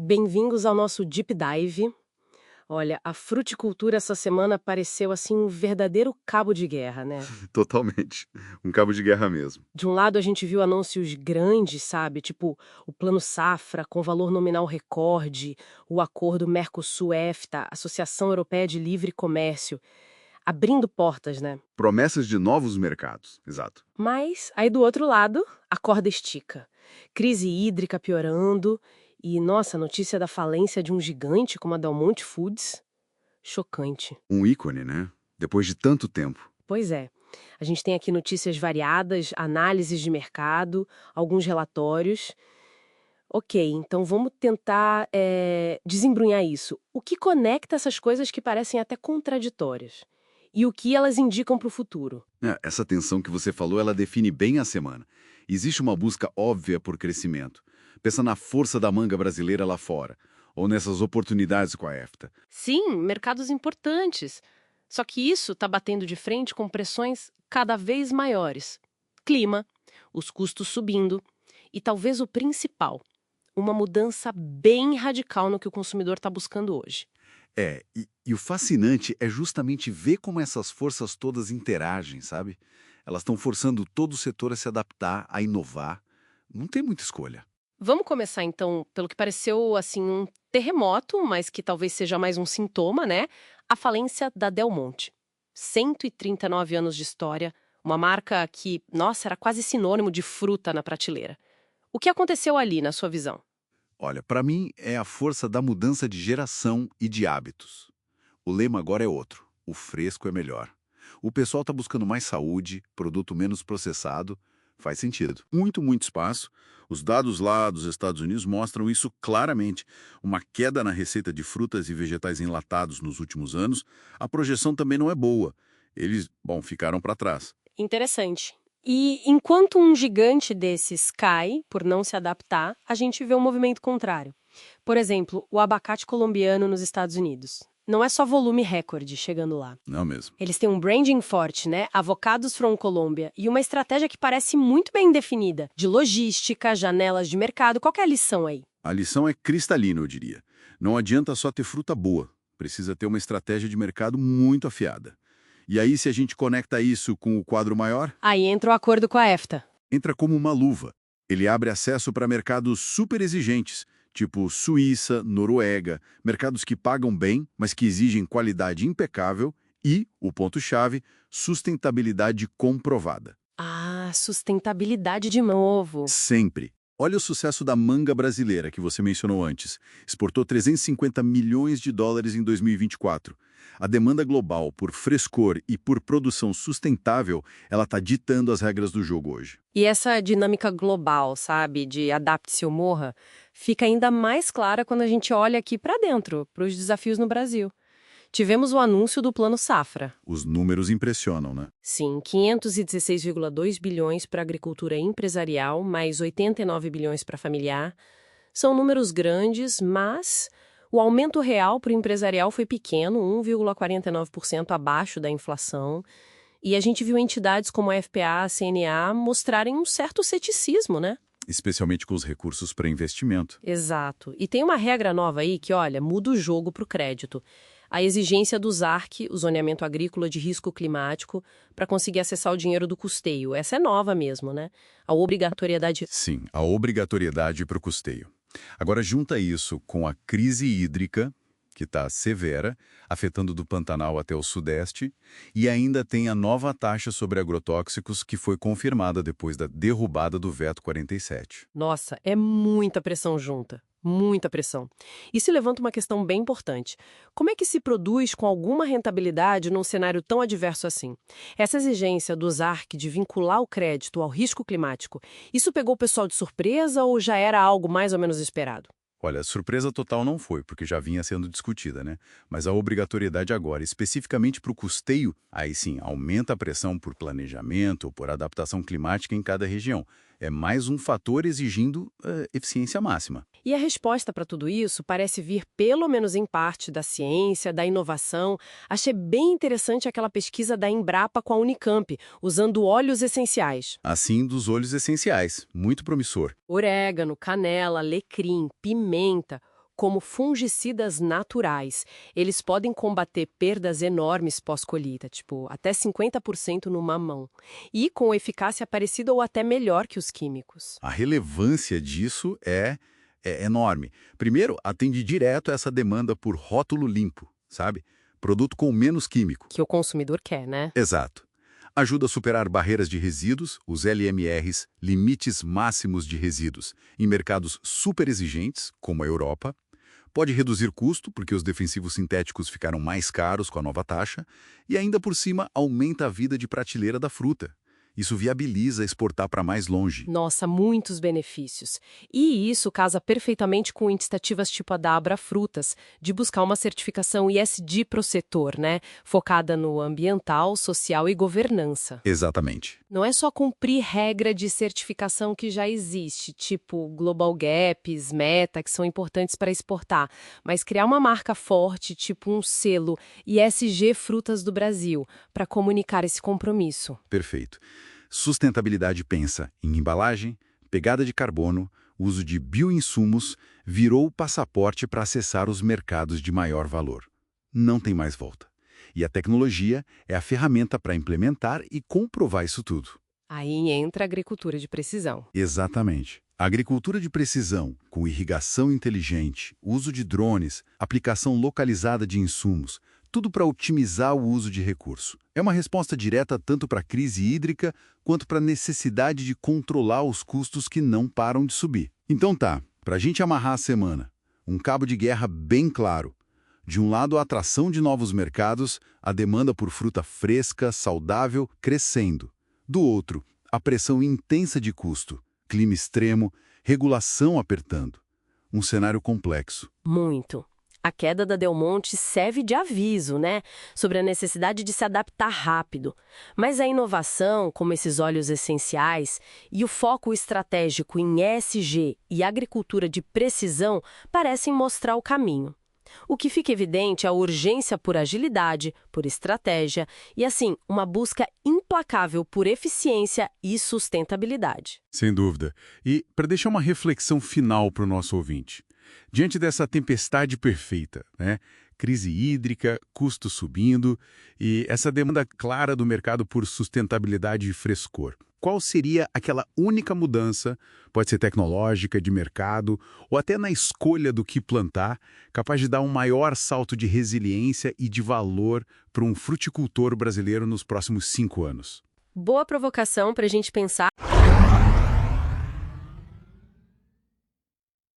Bem-vindos ao nosso Deep Dive. Olha, a fruticultura essa semana pareceu assim um verdadeiro cabo de guerra, né? Totalmente. Um cabo de guerra mesmo. De um lado a gente viu anúncios grandes, sabe? Tipo o Plano Safra com valor nominal recorde, o acordo Mercosul-EFTA, Associação Europeia de Livre Comércio, abrindo portas, né? Promessas de novos mercados. Exato. Mas aí do outro lado, a corda estica. Crise hídrica piorando e, nossa, a notícia da falência de um gigante como a Del Monte Foods. Chocante. Um ícone, né? Depois de tanto tempo. Pois é. A gente tem aqui notícias variadas, análises de mercado, alguns relatórios. Ok, então vamos tentar desembrunhar isso. O que conecta essas coisas que parecem até contraditórias? E o que elas indicam para o futuro? Essa tensão que você falou, ela define bem a semana. Existe uma busca óbvia por crescimento. Pensa na força da manga brasileira lá fora, ou nessas oportunidades com a EFTA. Sim, mercados importantes. Só que isso está batendo de frente com pressões cada vez maiores. Clima, os custos subindo e talvez o principal, uma mudança bem radical no que o consumidor está buscando hoje. E o fascinante é justamente ver como essas forças todas interagem, sabe? Elas estão forçando todo o setor a se adaptar, a inovar. Não tem muita escolha. Vamos começar então pelo que pareceu assim um terremoto, mas que talvez seja mais um sintoma, né? A falência da Del Monte. 139 anos de história, uma marca que, nossa, era quase sinônimo de fruta na prateleira. O que aconteceu ali, na sua visão? Olha, para mim é a força da mudança de geração e de hábitos. O lema agora é outro: o fresco é melhor. O pessoal está buscando mais saúde, produto menos processado. Faz sentido. Muito espaço. Os dados lá dos Estados Unidos mostram isso claramente. Uma queda na receita de frutas e vegetais enlatados nos últimos anos. A projeção também não é boa. Eles, ficaram para trás. Interessante. E enquanto um gigante desses cai por não se adaptar, a gente vê um movimento contrário. Por exemplo, o abacate colombiano nos Estados Unidos. Não é só volume recorde chegando lá. Não mesmo. Eles têm um branding forte, né? Avocados from Colômbia. E uma estratégia que parece muito bem definida. De logística, janelas de mercado. Qual que é a lição aí? A lição é cristalina, eu diria. Não adianta só ter fruta boa. Precisa ter uma estratégia de mercado muito afiada. E aí, se a gente conecta isso com o quadro maior, Aí entra o acordo com a EFTA. entra como uma luva. Ele abre acesso para mercados super exigentes, tipo Suíça, Noruega, mercados que pagam bem, mas que exigem qualidade impecável e, o ponto-chave, sustentabilidade comprovada. Ah, sustentabilidade de novo. Sempre. Olha o sucesso da manga brasileira, que você mencionou antes. Exportou 350 milhões de dólares em 2024. A demanda global por frescor e por produção sustentável, ela está ditando as regras do jogo hoje. E essa dinâmica global, sabe, de adapte-se ou morra, fica ainda mais clara quando a gente olha aqui para dentro, para os desafios no Brasil. Tivemos o anúncio do Plano Safra. Os números impressionam, né? Sim, 516,2 bilhões para agricultura empresarial, mais 89 bilhões para familiar. São números grandes, mas o aumento real para o empresarial foi pequeno, 1,49% abaixo da inflação. E a gente viu entidades como a FPA, a CNA mostrarem um certo ceticismo, né? Especialmente com os recursos para investimento. Exato. E tem uma regra nova aí que, olha, muda o jogo para o crédito. A exigência do ZARC, o zoneamento agrícola de risco climático, para conseguir acessar o dinheiro do custeio. Essa é nova mesmo, né? A obrigatoriedade. Sim, a obrigatoriedade para o custeio. Agora, junta isso com a crise hídrica, que está severa, afetando do Pantanal até o Sudeste, e ainda tem a nova taxa sobre agrotóxicos que foi confirmada depois da derrubada do veto 47. Nossa, é muita pressão junta. Muita pressão. Isso levanta uma questão bem importante. Como é que se produz com alguma rentabilidade num cenário tão adverso assim? Essa exigência do ZARC de vincular o crédito ao risco climático, isso pegou o pessoal de surpresa ou já era algo mais ou menos esperado? Olha, surpresa total não foi, porque já vinha sendo discutida, né? Mas a obrigatoriedade agora, especificamente para o custeio, aí sim, aumenta a pressão por planejamento ou por adaptação climática em cada região. É mais um fator exigindo eficiência máxima. E a resposta para tudo isso parece vir, pelo menos em parte, da ciência, da inovação. Achei bem interessante aquela pesquisa da Embrapa com a Unicamp, usando óleos essenciais. Assim, dos óleos essenciais, muito promissor. Orégano, canela, alecrim, pimenta. como fungicidas naturais. Eles podem combater perdas enormes pós-colheita, tipo até 50% no mamão, e com eficácia parecida ou até melhor que os químicos. A relevância disso é enorme. Primeiro, atende direto a essa demanda por rótulo limpo, sabe? Produto com menos químico. Que o consumidor quer, né? Exato. Ajuda a superar barreiras de resíduos, os LMRs, limites máximos de resíduos, em mercados super exigentes, como a Europa. Pode reduzir custo, porque os defensivos sintéticos ficaram mais caros com a nova taxa, e ainda por cima aumenta a vida de prateleira da fruta. Isso viabiliza exportar para mais longe. Nossa, muitos benefícios. E isso casa perfeitamente com iniciativas tipo a da Abra Frutas, de buscar uma certificação ESG para o setor, né? Focada no ambiental, social e governança. Exatamente. Não é só cumprir regra de certificação que já existe, tipo Global Gaps, Meta, que são importantes para exportar, mas criar uma marca forte, tipo um selo ESG Frutas do Brasil, para comunicar esse compromisso. Perfeito. Sustentabilidade pensa em embalagem, pegada de carbono, uso de bioinsumos, virou o passaporte para acessar os mercados de maior valor. Não tem mais volta. E a tecnologia é a ferramenta para implementar e comprovar isso tudo. Aí entra a agricultura de precisão. Exatamente. A agricultura de precisão, com irrigação inteligente, uso de drones, aplicação localizada de insumos, tudo para otimizar o uso de recurso. É uma resposta direta tanto para a crise hídrica quanto para a necessidade de controlar os custos que não param de subir. Então tá, para a gente amarrar a semana, um cabo de guerra bem claro. De um lado, a atração de novos mercados, a demanda por fruta fresca, saudável, crescendo. Do outro, a pressão intensa de custo, clima extremo, regulação apertando. Um cenário complexo. Muito. A queda da Del Monte serve de aviso, né? Sobre a necessidade de se adaptar rápido. Mas a inovação, como esses óleos essenciais, e o foco estratégico em ESG e agricultura de precisão parecem mostrar o caminho. O que fica evidente é a urgência por agilidade, por estratégia e, assim, uma busca implacável por eficiência e sustentabilidade. Sem dúvida. E para deixar uma reflexão final para o nosso ouvinte. Diante dessa tempestade perfeita, né? Crise hídrica, custos subindo e essa demanda clara do mercado por sustentabilidade e frescor. Qual seria aquela única mudança, pode ser tecnológica, de mercado, ou até na escolha do que plantar, capaz de dar um maior salto de resiliência e de valor para um fruticultor brasileiro nos próximos 5 anos? Boa provocação para a gente pensar.